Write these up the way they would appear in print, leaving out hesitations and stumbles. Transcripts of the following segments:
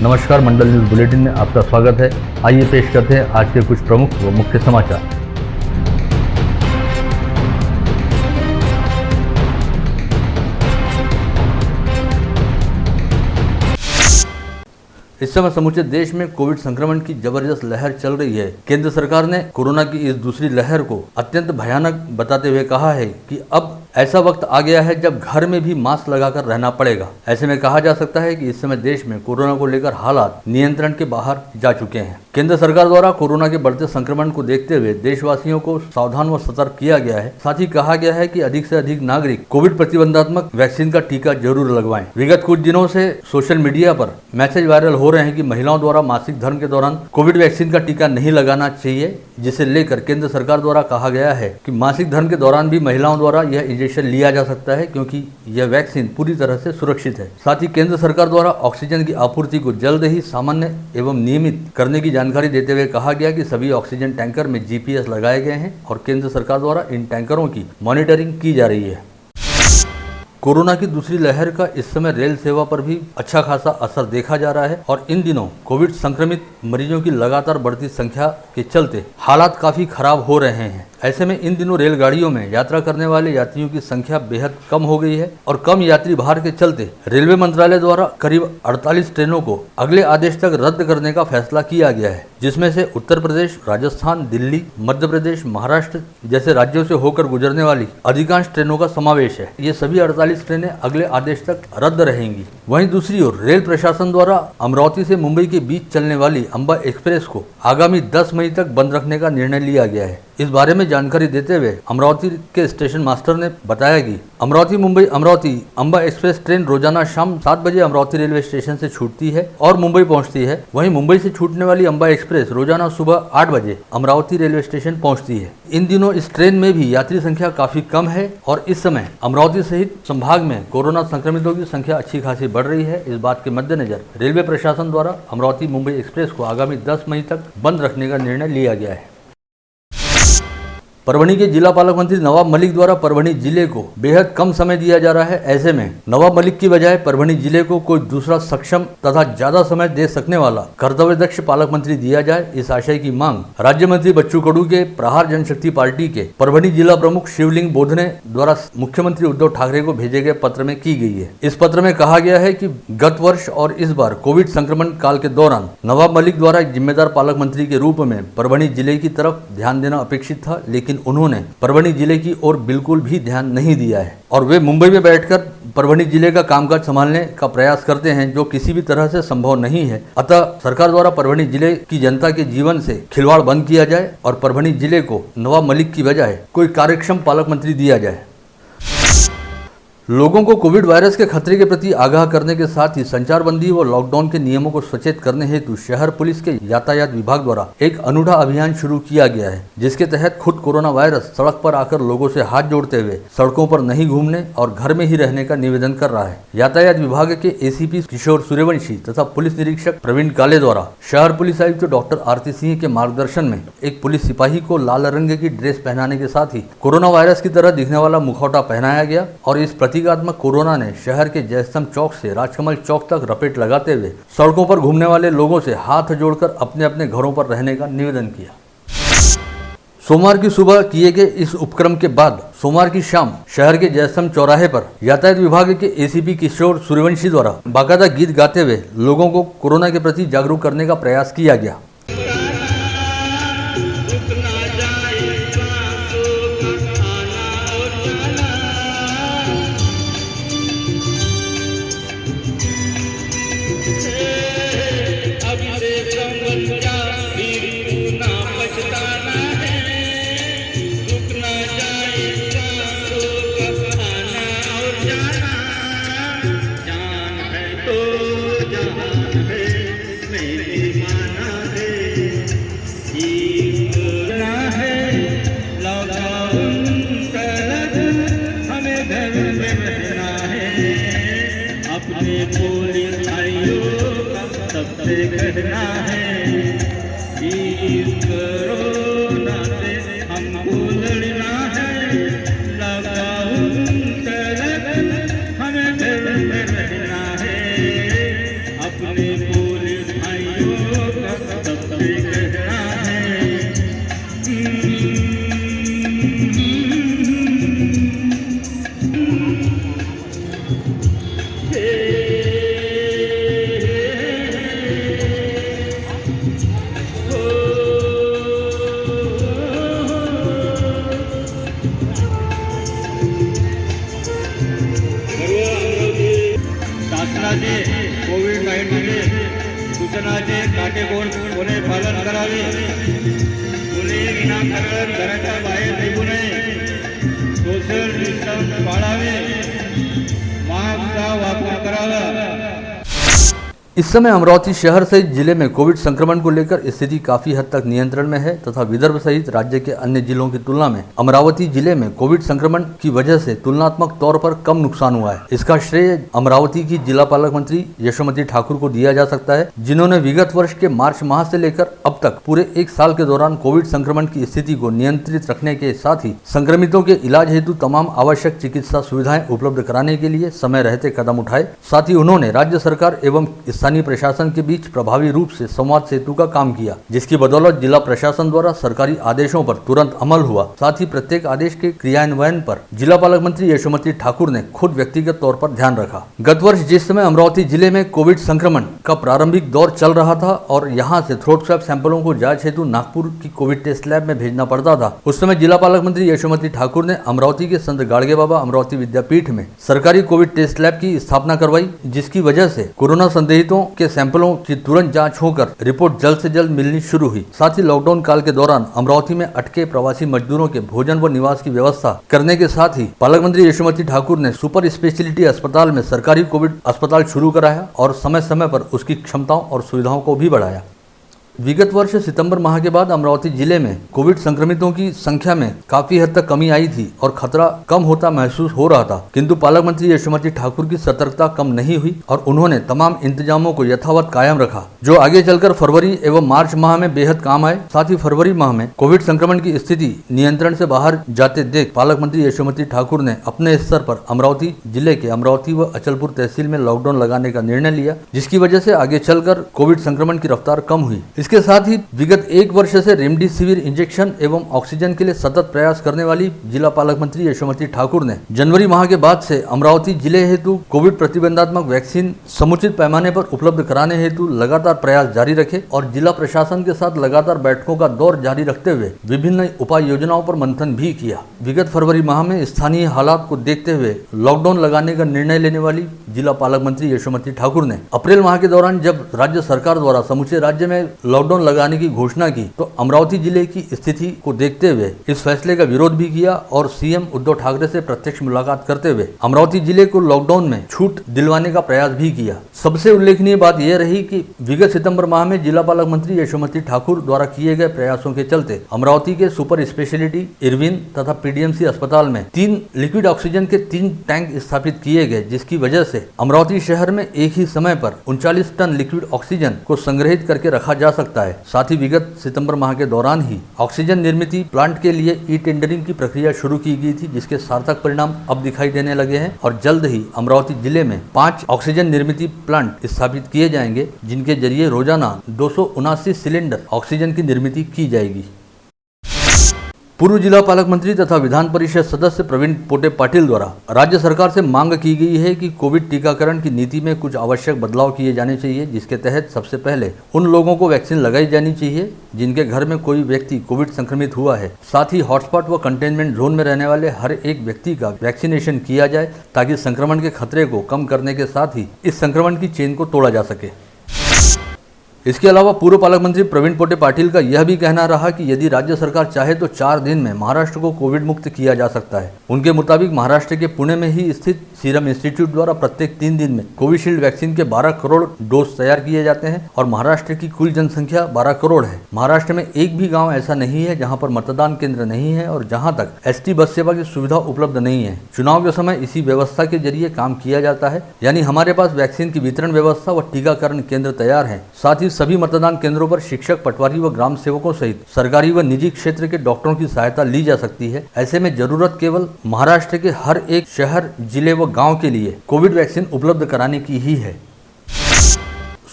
नमस्कार, मंडल news bulletin में आपका स्वागत है। आइए पेश करते हैं आज के कुछ प्रमुख व मुख्य समाचार। इस समय समूचे देश में कोविड संक्रमण की जबरदस्त लहर चल रही है। केंद्र सरकार ने कोरोना की इस दूसरी लहर को अत्यंत भयानक बताते हुए कहा है कि अब ऐसा वक्त आ गया है जब घर में भी मास्क लगाकर रहना पड़ेगा। ऐसे में कहा जा सकता है कि इस समय देश में कोरोना को लेकर हालात नियंत्रण के बाहर जा चुके हैं। केंद्र सरकार द्वारा कोरोना के बढ़ते संक्रमण को देखते हुए देशवासियों को सावधान व सतर्क किया गया है। साथ ही कहा गया है कि अधिक से अधिक नागरिक कोविड प्रतिबंधात्मक वैक्सीन का टीका जरूर लगवाएं। विगत कुछ दिनों से सोशल मीडिया पर मैसेज वायरल हो रहे हैं कि महिलाओं द्वारा मासिक धर्म के दौरान कोविड वैक्सीन का टीका नहीं लगाना चाहिए, जिसे लेकर केंद्र सरकार द्वारा कहा गया है कि मासिक धर्म के दौरान भी महिलाओं द्वारा यह इंजेक्शन लिया जा सकता है, क्योंकि यह वैक्सीन पूरी तरह से सुरक्षित है। साथ ही केंद्र सरकार द्वारा ऑक्सीजन की आपूर्ति को जल्द ही सामान्य एवं नियमित करने की जानकारी देते हुए कहा गया कि सभी ऑक्सीजन टैंकर में GPS लगाए गए हैं और केंद्र सरकार द्वारा इन टैंकरों की मॉनिटरिंग की जा रही है। कोरोना की दूसरी लहर का इस समय रेल सेवा पर भी अच्छा खासा असर देखा जा रहा है और इन दिनों कोविड संक्रमित मरीजों की लगातार बढ़ती संख्या के चलते हालात काफी खराब हो रहे हैं। ऐसे में इन दिनों रेलगाड़ियों में यात्रा करने वाले यात्रियों की संख्या बेहद कम हो गई है और कम यात्री भार के चलते रेलवे मंत्रालय द्वारा करीब 48 ट्रेनों को अगले आदेश तक रद्द करने का फैसला किया गया है, जिसमें से उत्तर प्रदेश, राजस्थान, दिल्ली, मध्य प्रदेश, महाराष्ट्र जैसे राज्यों से होकर गुजरने वाली अधिकांश ट्रेनों का समावेश है। ये सभी 48 ट्रेनें अगले आदेश तक रद्द रहेंगी। वहीं दूसरी ओर रेल प्रशासन द्वारा अमरावती से मुंबई के बीच चलने वाली अंबा एक्सप्रेस को आगामी 10 मई तक बंद रखने का निर्णय लिया गया है। इस बारे में जानकारी देते हुए अमरावती के स्टेशन मास्टर ने बताया कि अमरावती मुंबई अमरावती अंबा एक्सप्रेस ट्रेन रोजाना शाम 7 बजे अमरावती रेलवे स्टेशन से छूटती है और मुंबई पहुंचती है। वहीं मुंबई से छूटने वाली अंबा एक्सप्रेस रोजाना सुबह 8 बजे अमरावती रेलवे स्टेशन पहुंचती है। इन दिनों इस ट्रेन में भी यात्री संख्या काफी कम है और इस समय अमरावती सहित संभाग में कोरोना संक्रमितों की संख्या अच्छी खासी बढ़ रही है। इस बात के मद्देनजर रेलवे प्रशासन द्वारा अमरावती मुंबई एक्सप्रेस को आगामी 10 मई तक बंद रखने का निर्णय लिया गया है। परभणी के जिला पालक मंत्री नवाब मलिक द्वारा परभणी जिले को बेहद कम समय दिया जा रहा है। ऐसे में नवाब मलिक की बजाय परभणी जिले को कोई दूसरा सक्षम तथा ज्यादा समय दे सकने वाला कर्तव्यदक्ष पालक मंत्री दिया जाए, इस आशय की मांग राज्य मंत्री बच्चू कडू के प्रहार जनशक्ति पार्टी के परभणी जिला प्रमुख शिवलिंग बोधने द्वारा मुख्यमंत्री उद्धव ठाकरे को भेजे गए पत्र में की गई है। इस पत्र में कहा गया है कि गत वर्ष और इस बार कोविड संक्रमण काल के दौरान नवाब मलिक द्वारा एक जिम्मेदार पालक मंत्री के रूप में परभणी जिले की तरफ ध्यान देना अपेक्षित था, लेकिन उन्होंने परभणी जिले की ओर बिल्कुल भी ध्यान नहीं दिया है और वे मुंबई में बैठकर परभणी जिले का कामकाज संभालने का प्रयास करते हैं, जो किसी भी तरह से संभव नहीं है। अतः सरकार द्वारा परभणी जिले की जनता के जीवन से खिलवाड़ बंद किया जाए और परभणी जिले को नवाब मलिक की बजाय कोई कार्यक्षम पालक मंत्री दिया जाए। लोगों को कोविड वायरस के खतरे के प्रति आगाह करने के साथ ही संचारबंदी व लॉकडाउन के नियमों को सचेत करने हेतु शहर पुलिस के यातायात विभाग द्वारा एक अनूठा अभियान शुरू किया गया है, जिसके तहत खुद कोरोना वायरस सड़क पर आकर लोगों से हाथ जोड़ते हुए सड़कों पर नहीं घूमने और घर में ही रहने का निवेदन कर रहा है। यातायात विभाग के ACP किशोर सूर्यवंशी तथा पुलिस निरीक्षक प्रवीण काले द्वारा शहर पुलिस आयुक्त डॉक्टर आरती सिंह के मार्गदर्शन में एक पुलिस सिपाही को लाल रंग की ड्रेस पहनाने के साथ ही कोरोना वायरस की तरह दिखने वाला मुखौटा पहनाया गया और इस प्रतीकात्मक कोरोना ने शहर के जयस्तंभ चौक से राजकमल चौक तक रपेट लगाते हुए सड़कों पर घूमने वाले लोगों से हाथ जोड़कर अपने अपने घरों पर रहने का निवेदन किया। सोमवार की सुबह किए गए इस उपक्रम के बाद सोमवार की शाम शहर के जयस्तंभ चौराहे पर यातायात विभाग के ACP किशोर सूर्यवंशी द्वारा बाकायदा गीत गाते हुए लोगों को कोरोना के प्रति जागरूक करने का प्रयास किया गया। अपने पुलिस भाइयों कोविड-19 सूचनाचे काटेकोरपणे पालन करावे. मुले विनाकारण घराच्या बाहेर निघू नये. सोशल डिस्टन्स पाळावे. मास्कचा वापर करावा. इस समय अमरावती शहर सहित जिले में कोविड संक्रमण को लेकर स्थिति काफी हद तक नियंत्रण में है तथा विदर्भ सहित राज्य के अन्य जिलों की तुलना में अमरावती जिले में कोविड संक्रमण की वजह से तुलनात्मक तौर पर कम नुकसान हुआ है. इसका श्रेय अमरावती की जिला पालक मंत्री यशोमती ठाकुर को दिया जा सकता है, जिन्होंने विगत वर्ष के मार्च माह से लेकर अब तक पूरे एक साल के दौरान कोविड संक्रमण की स्थिति को नियंत्रित रखने के साथ ही संक्रमितों के इलाज हेतु तमाम आवश्यक चिकित्सा सुविधाएं उपलब्ध कराने के लिए समय रहते कदम उठाए. साथ ही उन्होंने राज्य सरकार एवं स्थानीय प्रशासन के बीच प्रभावी रूप से संवाद सेतु का काम किया, जिसकी बदौलत जिला प्रशासन द्वारा सरकारी आदेशों पर तुरंत अमल हुआ. साथ ही प्रत्येक आदेश के क्रियान्वयन पर जिला पालक मंत्री यशोमती ठाकुर ने खुद व्यक्तिगत तौर पर ध्यान रखा. गत वर्ष जिस समय अमरावती जिले में कोविड संक्रमण का प्रारंभिक दौर चल रहा था और यहां से थ्रोट स्वैब सैंपलों को जांच हेतु नागपुर की कोविड टेस्ट लैब में भेजना पड़ता था, उस समय जिला पालक मंत्री यशोमती ठाकुर ने अमरावती के संत गाड़गे बाबा अमरावती विद्यापीठ में सरकारी कोविड टेस्ट लैब की स्थापना करवाई, जिसकी वजह से कोरोना संदिग्धों के सैंपलों की तुरंत जांच होकर रिपोर्ट जल्द से जल्द मिलनी शुरू हुई. साथ ही लॉकडाउन काल के दौरान अमरावती में अटके प्रवासी मजदूरों के भोजन व निवास की व्यवस्था करने के साथ ही पालक मंत्री यशोमती ठाकुर ने सुपर स्पेशलिटी अस्पताल में सरकारी कोविड अस्पताल शुरू कराया और समय समय पर उसकी क्षमताओं और सुविधाओं को भी बढ़ाया. विगत वर्ष सितंबर माह के बाद अमरावती जिले में कोविड संक्रमितों की संख्या में काफी हद तक कमी आई थी और खतरा कम होता महसूस हो रहा था, किंतु पालक मंत्री यशोमती ठाकुर की सतर्कता कम नहीं हुई और उन्होंने तमाम इंतजामों को यथावत कायम रखा, जो आगे चलकर फरवरी एवं मार्च माह में बेहद काम आए. साथ ही फरवरी माह में कोविड संक्रमण की स्थिति नियंत्रण से बाहर जाते देख पालक मंत्री यशोमती ठाकुर ने अपने स्तर पर अमरावती जिले के अमरावती व अचलपुर तहसील में लॉकडाउन लगाने का निर्णय लिया, जिसकी वजह से आगे चलकर कोविड संक्रमण की रफ्तार कम हुई. इसके साथ ही विगत एक वर्ष से रेमडेसिविर इंजेक्शन एवं ऑक्सीजन के लिए सतत प्रयास करने वाली जिला पालक मंत्री यशोमती ठाकुर ने जनवरी माह के बाद से अमरावती जिले हेतु कोविड प्रतिबंधात्मक वैक्सीन समुचित पैमाने पर उपलब्ध कराने हेतु लगातार प्रयास जारी रखे और जिला प्रशासन के साथ लगातार बैठकों का दौर जारी रखते हुए विभिन्न उपाय योजनाओं पर मंथन भी किया. विगत फरवरी माह में स्थानीय हालात को देखते हुए लॉकडाउन लगाने का निर्णय लेने वाली जिला पालक मंत्री यशोमती ठाकुर ने अप्रैल माह के दौरान जब राज्य सरकार द्वारा समूचे राज्य में लॉकडाउन लगाने की घोषणा की तो अमरावती जिले की स्थिति को देखते हुए इस फैसले का विरोध भी किया और सीएम उद्धव ठाकरे से प्रत्यक्ष मुलाकात करते हुए अमरावती जिले को लॉकडाउन में छूट दिलवाने का प्रयास भी किया. सबसे उल्लेखनीय बात यह रही कि विगत सितंबर माह में जिला पालक मंत्री यशोमती ठाकुर द्वारा किए गए प्रयासों के चलते अमरावती के सुपर स्पेशलिटी इरविन तथा पीडीएमसी अस्पताल में 3 लिक्विड ऑक्सीजन के 3 टैंक स्थापित किए गए, जिसकी वजह से अमरावती शहर में एक ही समय पर 39 टन लिक्विड ऑक्सीजन को संग्रहित करके रखा जा सकता है. साथ ही विगत सितंबर माह के दौरान ही ऑक्सीजन निर्मित प्लांट के लिए ई टेंडरिंग की प्रक्रिया शुरू की गई थी, जिसके सार्थक परिणाम अब दिखाई देने लगे हैं और जल्द ही अमरावती जिले में 5 ऑक्सीजन निर्मित प्लांट स्थापित किए जाएंगे, जिनके जरिए रोजाना 279 सिलेंडर ऑक्सीजन की निर्मित की जाएगी. पूर्व जिला पालक मंत्री तथा विधान परिषद सदस्य प्रवीण पोटे पाटिल द्वारा राज्य सरकार से मांग की गई है कि कोविड टीकाकरण की नीति में कुछ आवश्यक बदलाव किए जाने चाहिए, जिसके तहत सबसे पहले उन लोगों को वैक्सीन लगाई जानी चाहिए जिनके घर में कोई व्यक्ति कोविड संक्रमित हुआ है. साथ ही हॉटस्पॉट व कंटेनमेंट जोन में रहने वाले हर एक व्यक्ति का वैक्सीनेशन किया जाए ताकि संक्रमण के खतरे को कम करने के साथ ही इस संक्रमण की चेन को तोड़ा जा सके. इसके अलावा पूर्व पालक मंत्री प्रवीण पोटे पाटिल का यह भी कहना रहा कि यदि राज्य सरकार चाहे तो 4 दिन में महाराष्ट्र को कोविड मुक्त किया जा सकता है. उनके मुताबिक महाराष्ट्र के पुणे में ही स्थित सीरम इंस्टीट्यूट द्वारा प्रत्येक 3 दिन में कोविशील्ड वैक्सीन के 12 करोड़ डोज तैयार किए जाते हैं और महाराष्ट्र की कुल जनसंख्या 12 करोड़ है. महाराष्ट्र में एक भी गाँव ऐसा नहीं है जहाँ पर मतदान केंद्र नहीं है और जहाँ तक ST बस सेवा की सुविधा उपलब्ध नहीं है. चुनाव के समय इसी व्यवस्था के जरिए काम किया जाता है, यानी हमारे पास वैक्सीन की वितरण व्यवस्था व टीकाकरण केंद्र तैयार है. साथ ही सभी मतदान केंद्रों पर शिक्षक, पटवारी व ग्राम सेवकों सहित सरकारी व निजी क्षेत्र के डॉक्टरों की सहायता ली जा सकती है. ऐसे में जरूरत केवल महाराष्ट्र के हर एक शहर, जिले व गांव के लिए कोविड वैक्सीन उपलब्ध कराने की ही है.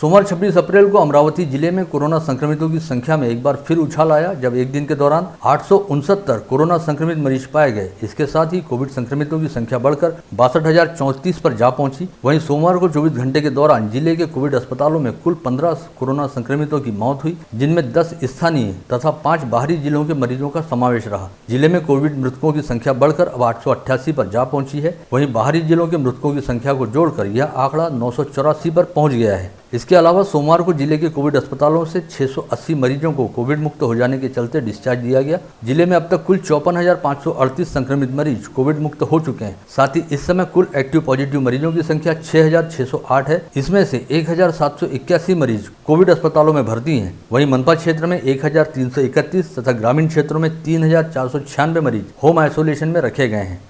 सोमवार 26 अप्रैल को अमरावती जिले में कोरोना संक्रमितों की संख्या में एक बार फिर उछाल आया, जब एक दिन के दौरान 869 कोरोना संक्रमित मरीज पाए गए। इसके साथ ही कोविड संक्रमितों की संख्या बढ़कर 62,034 पर जा पहुंची। वहीं सोमवार को 24 घंटे के दौरान जिले के कोविड अस्पतालों में कुल 15 कोरोना संक्रमितों की मौत हुई, जिनमें 10 स्थानीय तथा 5 बाहरी जिलों के मरीजों का समावेश रहा। जिले में कोविड मृतकों की संख्या बढ़कर अब 888 पर जा पहुंची है। वहीं बाहरी जिलों के मृतकों की संख्या को जोड़कर यह आंकड़ा 984 पर पहुंच गया है। इसके अलावा सोमवार को जिले के कोविड अस्पतालों से 680 मरीजों को कोविड मुक्त हो जाने के चलते डिस्चार्ज दिया गया। जिले में अब तक कुल 54,538 संक्रमित मरीज कोविड मुक्त हो चुके हैं। साथ ही इस समय कुल एक्टिव पॉजिटिव मरीजों की संख्या 6,608 है। इसमें से 1,781 मरीज कोविड अस्पतालों में भर्ती हैं। वहीं मनपा क्षेत्र में 1,331 तथा ग्रामीण क्षेत्रों में 3,496 मरीज होम आइसोलेशन में रखे गए हैं।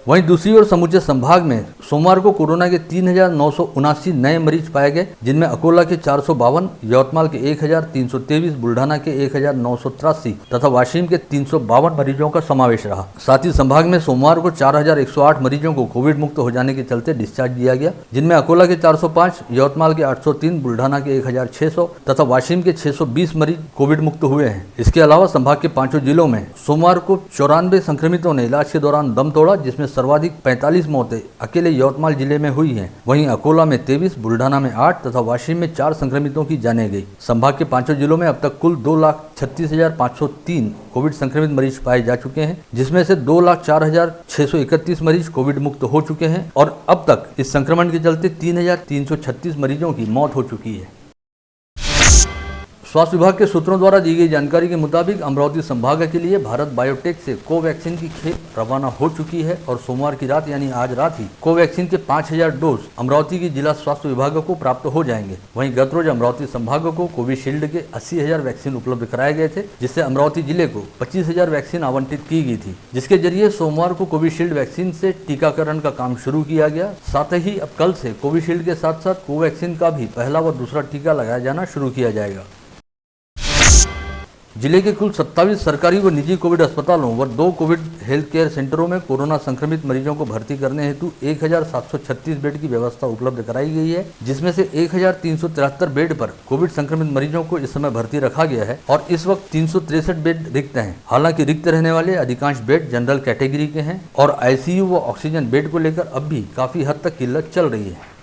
वहीं दूसरी ओर समूचे संभाग में सोमवार को कोरोना के 3,979 नए मरीज पाए गए, जिनमें अकोला के 452, यवतमाल के 1,323, बुल्ढाना के 1,983 तथा वाशिम के 352 मरीजों का समावेश रहा। साथ ही संभाग में सोमवार को 4,108 मरीजों को कोविड मुक्त हो जाने के चलते डिस्चार्ज दिया गया, जिनमें अकोला के 405, यवतमाल के 803, बुल्ढाना के 1,600 तथा वाशिम के 620 मरीज कोविड मुक्त हुए हैं। इसके अलावा संभाग के 5 जिलों में सोमवार को 94 संक्रमितों ने इलाज के दौरान दम तोड़ा, जिसमें सर्वाधिक 45 मौतें अकेले यवतमाल जिले में हुई हैं। वहीं अकोला में 23, बुल्ढाना में 8 तथा वाशिम में 4 संक्रमितों की जानें गई। संभाग के 5 जिलों में अब तक कुल 2,36,503 कोविड संक्रमित मरीज पाए जा चुके हैं, जिसमें से 2,04,631 मरीज कोविड मुक्त हो चुके हैं और अब तक इस संक्रमण के चलते 3,336 मरीजों की मौत हो चुकी है। स्वास्थ्य विभाग के सूत्रों द्वारा दी गई जानकारी के मुताबिक अमरावती संभाग के लिए भारत बायोटेक से कोवैक्सीन की खेप रवाना हो चुकी है और सोमवार की रात यानी आज रात ही कोवैक्सीन के 5,000 डोज अमरावती की जिला स्वास्थ्य विभाग को प्राप्त हो जाएंगे। वहीं गत रोज अमरावती संभाग को कोविशील्ड के 80,000 वैक्सीन उपलब्ध कराए गए थे, जिससे अमरावती जिले को 25,000 वैक्सीन आवंटित की गई थी, जिसके जरिए सोमवार को कोविशील्ड वैक्सीन से टीकाकरण का काम शुरू किया गया। साथ ही अब कल से कोविशील्ड के साथ साथ कोवैक्सीन का भी पहला व दूसरा टीका लगाया जाना शुरू किया जाएगा। जिले के कुल 27 सरकारी व निजी कोविड अस्पतालों व 2 कोविड हेल्थ केयर सेंटरों में कोरोना संक्रमित मरीजों को भर्ती करने हेतु 1,736 बेड की व्यवस्था उपलब्ध कराई गई है, जिसमें से 1,373 बेड पर कोविड संक्रमित मरीजों को इस समय भर्ती रखा गया है और इस वक्त 363 बेड रिक्त हैं। हालांकि रिक्त रहने वाले अधिकांश बेड जनरल कैटेगरी के हैं और आईसीयू व ऑक्सीजन बेड को लेकर अब भी काफी हद तक किल्लत चल रही है।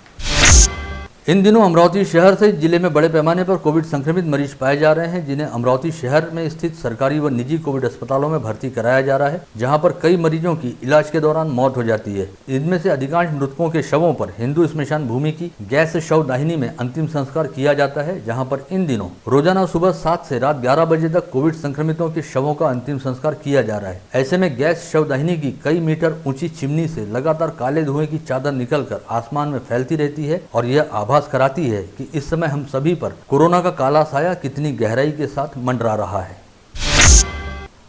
इन दिनों अमरावती शहर सहित जिले में बड़े पैमाने पर कोविड संक्रमित मरीज पाए जा रहे हैं, जिन्हें अमरावती शहर में स्थित सरकारी व निजी कोविड अस्पतालों में भर्ती कराया जा रहा है, जहां पर कई मरीजों की इलाज के दौरान मौत हो जाती है। इनमें से अधिकांश मृतकों के शवों पर हिंदू स्मशान भूमि की गैस शवदाहिनी में अंतिम संस्कार किया जाता है, जहाँ पर इन दिनों रोजाना सुबह 7 से रात 11 बजे तक कोविड संक्रमितों के शवों का अंतिम संस्कार किया जा रहा है। ऐसे में गैस शवदाहिनी की कई मीटर ऊंची चिमनी से लगातार काले धुएं की चादर निकलकर आसमान में फैलती रहती है और यह आभास कराती है कि इस समय हम सभी पर कोरोना का काला साया कितनी गहराई के साथ मंडरा रहा है।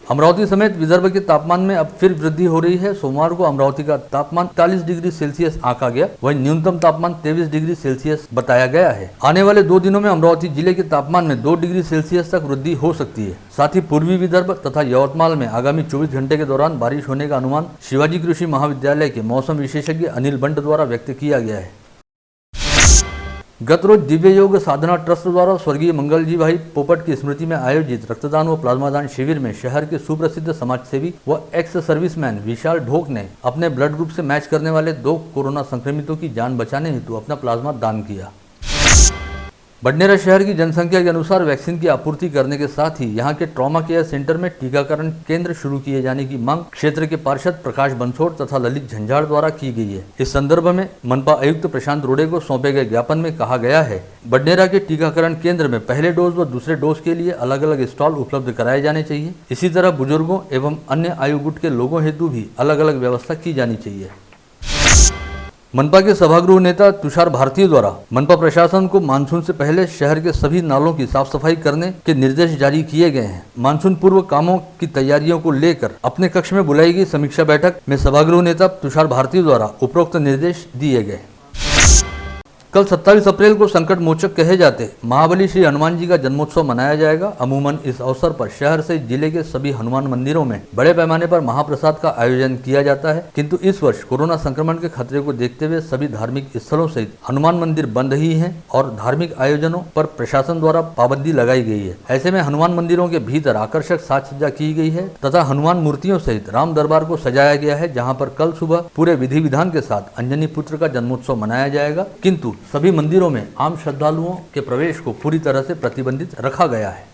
अमरावती समेत विदर्भ के तापमान में अब फिर वृद्धि हो रही है। सोमवार को अमरावती का तापमान 40 डिग्री सेल्सियस आंका गया, वहीं न्यूनतम तापमान 23 डिग्री सेल्सियस बताया गया है। आने वाले 2 दिनों में अमरावती जिले के तापमान में 2 डिग्री सेल्सियस तक वृद्धि हो सकती है। साथ ही पूर्वी विदर्भ तथा यवतमाल में आगामी 24 घंटे के दौरान बारिश होने का अनुमान शिवाजी कृषि महाविद्यालय के मौसम विशेषज्ञ अनिल बंट द्वारा व्यक्त किया गया है। गत रोज दिव्य योग साधना ट्रस्ट द्वारा स्वर्गीय मंगलजी भाई पोपट की स्मृति में आयोजित रक्तदान व प्लाज्मा दान शिविर में शहर के सुप्रसिद्ध समाजसेवी व एक्स सर्विसमैन विशाल ढोक ने अपने ब्लड ग्रुप से मैच करने वाले 2 कोरोना संक्रमितों की जान बचाने हेतु अपना प्लाज्मा दान किया। बडनेरा शहर की जनसंख्या के अनुसार वैक्सीन की आपूर्ति करने के साथ ही यहां के ट्रॉमा केयर सेंटर में टीकाकरण केंद्र शुरू किए जाने की मांग क्षेत्र के पार्षद प्रकाश बंसोड़ तथा ललित झंझाड़ द्वारा की गई है। इस संदर्भ में मनपा आयुक्त प्रशांत रोड़े को सौंपे गए ज्ञापन में कहा गया है, बडनेरा के टीकाकरण केंद्र में पहले डोज व दूसरे डोज के लिए अलग अलग स्टॉल उपलब्ध कराए जाने चाहिए। इसी तरह बुजुर्गों एवं अन्य आयु गुट के लोगों हेतु भी अलग अलग व्यवस्था की जानी चाहिए। मनपा के सभागृह नेता तुषार भारती द्वारा मनपा प्रशासन को मानसून से पहले शहर के सभी नालों की साफ सफाई करने के निर्देश जारी किए गए हैं। मानसून पूर्व कामों की तैयारियों को लेकर अपने कक्ष में बुलाई गई समीक्षा बैठक में सभागृह नेता तुषार भारती द्वारा उपरोक्त निर्देश दिए गए। कल 27 अप्रैल को संकट मोचक कहे जाते महाबली श्री हनुमान जी का जन्मोत्सव मनाया जाएगा। अमूमन इस अवसर पर शहर से जिले के सभी हनुमान मंदिरों में बड़े पैमाने पर महाप्रसाद का आयोजन किया जाता है, किंतु इस वर्ष कोरोना संक्रमण के खतरे को देखते हुए सभी धार्मिक स्थलों सहित हनुमान मंदिर बंद ही हैं और धार्मिक आयोजनों पर प्रशासन द्वारा पाबंदी लगाई गई है। ऐसे में हनुमान मंदिरों के भीतर आकर्षक साज सज्जा की गई है तथा हनुमान मूर्तियों सहित राम दरबार को सजाया गया है, जहाँ पर कल सुबह पूरे विधि विधान के साथ अंजनी पुत्र का जन्मोत्सव मनाया जाएगा, किंतु सभी मंदिरों में आम श्रद्धालुओं के प्रवेश को पूरी तरह से प्रतिबंधित रखा गया है।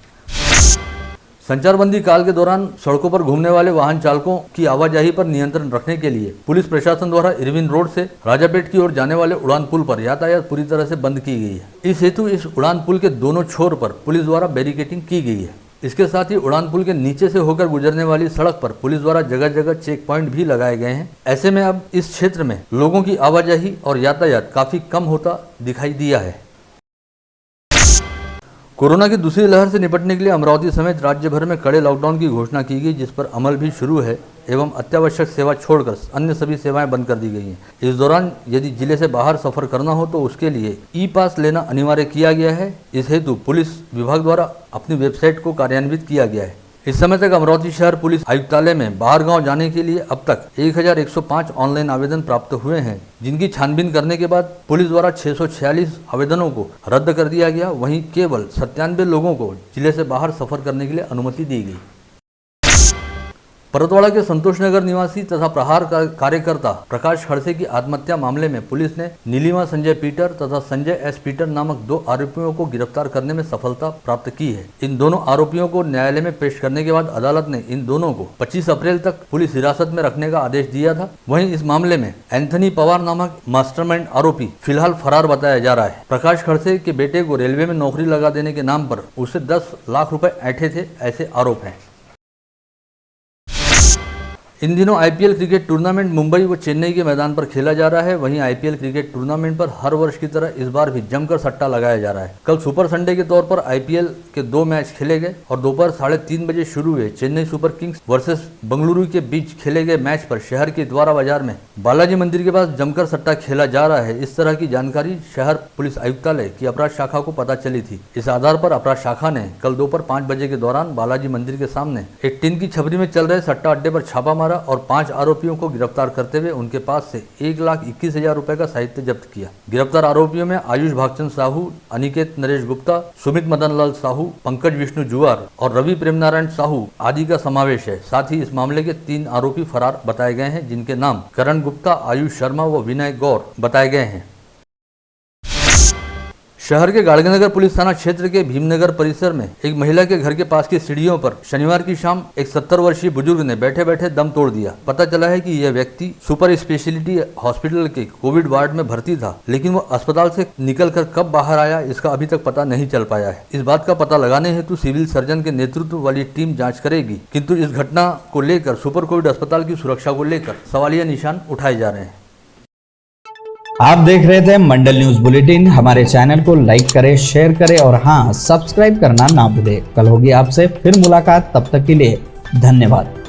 संचारबंदी काल के दौरान सड़कों पर घूमने वाले वाहन चालकों की आवाजाही पर नियंत्रण रखने के लिए पुलिस प्रशासन द्वारा इरविन रोड से राजापेट की ओर जाने वाले उड़ान पुल पर यातायात पूरी तरह से बंद की गई है। इस हेतु इस उड़ान पुल के दोनों छोर पर पुलिस द्वारा बैरिकेडिंग की गई है। इसके साथ ही उड़ान पुल के नीचे से होकर गुजरने वाली सड़क पर पुलिस द्वारा जगह जगह चेक पॉइंट भी लगाए गए हैं। ऐसे में अब इस क्षेत्र में लोगों की आवाजाही और यातायात काफी कम होता दिखाई दिया है। कोरोना की दूसरी लहर से निपटने के लिए अमरावती समेत राज्य भर में कड़े लॉकडाउन की घोषणा की गई, जिस पर अमल भी शुरू है एवं अत्यावश्यक सेवा छोड़कर अन्य सभी सेवाएं बंद कर दी गई हैं। इस दौरान यदि जिले से बाहर सफर करना हो तो उसके लिए ई पास लेना अनिवार्य किया गया है। इस हेतु पुलिस विभाग द्वारा अपनी वेबसाइट को कार्यान्वित किया गया है। इस समय तक अमरावती शहर पुलिस आयुक्तालय में बाहर गांव जाने के लिए अब तक 1105 ऑनलाइन आवेदन प्राप्त हुए हैं, जिनकी छानबीन करने के बाद पुलिस द्वारा 646 आवेदनों को रद्द कर दिया गया। वहीं केवल 97 लोगों को जिले से बाहर सफर करने के लिए अनुमति दी गई। परतवाड़ा के संतोष नगर निवासी तथा प्रहार कार्यकर्ता प्रकाश खड़से की आत्महत्या मामले में पुलिस ने नीलिमा संजय पीटर तथा संजय एस पीटर नामक 2 आरोपियों को गिरफ्तार करने में सफलता प्राप्त की है। इन दोनों आरोपियों को न्यायालय में पेश करने के बाद अदालत ने इन दोनों को 25 अप्रैल तक पुलिस हिरासत में रखने का आदेश दिया था। वहीं इस मामले में एंथनी पवार नामक मास्टरमाइंड आरोपी फिलहाल फरार बताया जा रहा है। प्रकाश खड़से के बेटे को रेलवे में नौकरी लगा देने के नाम पर उसे 10 लाख रुपए ऐंठे थे, ऐसे आरोप हैं। इन दिनों आईपीएल क्रिकेट टूर्नामेंट मुंबई व चेन्नई के मैदान पर खेला जा रहा है। वहीं आईपीएल क्रिकेट टूर्नामेंट पर हर वर्ष की तरह इस बार भी जमकर सट्टा लगाया जा रहा है। कल सुपर संडे के तौर पर आईपीएल के 2 मैच खेले गए और दोपहर 3:30 बजे शुरू हुए Chennai super Kings versus Bengaluru के बीच खेले गए मैच पर शहर के द्वारा बाजार में बालाजी मंदिर के पास जमकर सट्टा खेला जा रहा है। इस तरह की जानकारी शहर पुलिस आयुक्तालय की अपराध शाखा को पता चली थी। इस आधार पर अपराध शाखा ने कल दोपहर 5 बजे के दौरान बालाजी मंदिर के सामने एक टिन की छपरी में चल रहे सट्टा अड्डे पर छापा मारा और 5 आरोपियों को गिरफ्तार करते हुए उनके पास से 1,21,000 रुपए का साहित्य जब्त किया। गिरफ्तार आरोपियों में आयुष भागचंद साहू, अनिकेत नरेश गुप्ता, सुमित मदन लाल साहू, पंकज विष्णु जुआर और रवि प्रेम नारायण साहू आदि का समावेश है। साथ ही इस मामले के 3 आरोपी फरार बताए गए हैं, जिनके नाम करण गुप्ता, आयुष शर्मा व विनय गौर बताए गए हैं। शहर के गाड़गेनगर पुलिस थाना क्षेत्र के भीमनगर परिसर में एक महिला के घर के पास की सीढ़ियों पर शनिवार की शाम एक 70 वर्षीय बुजुर्ग ने बैठे बैठे दम तोड़ दिया। पता चला है कि यह व्यक्ति सुपर स्पेशलिटी हॉस्पिटल के कोविड वार्ड में भर्ती था, लेकिन वह अस्पताल से निकलकर कब बाहर आया इसका अभी तक पता नहीं चल पाया है। इस बात का पता लगाने हेतु सिविल सर्जन के नेतृत्व वाली टीम जाँच करेगी, किंतु इस घटना को लेकर सुपर कोविड अस्पताल की सुरक्षा को लेकर सवालिया निशान उठाए जा रहे हैं। आप देख रहे थे मंडल न्यूज बुलेटिन। हमारे चैनल को लाइक करें, शेयर करें और हाँ, सब्सक्राइब करना ना भूलें। कल होगी आपसे फिर मुलाकात, तब तक के लिए धन्यवाद।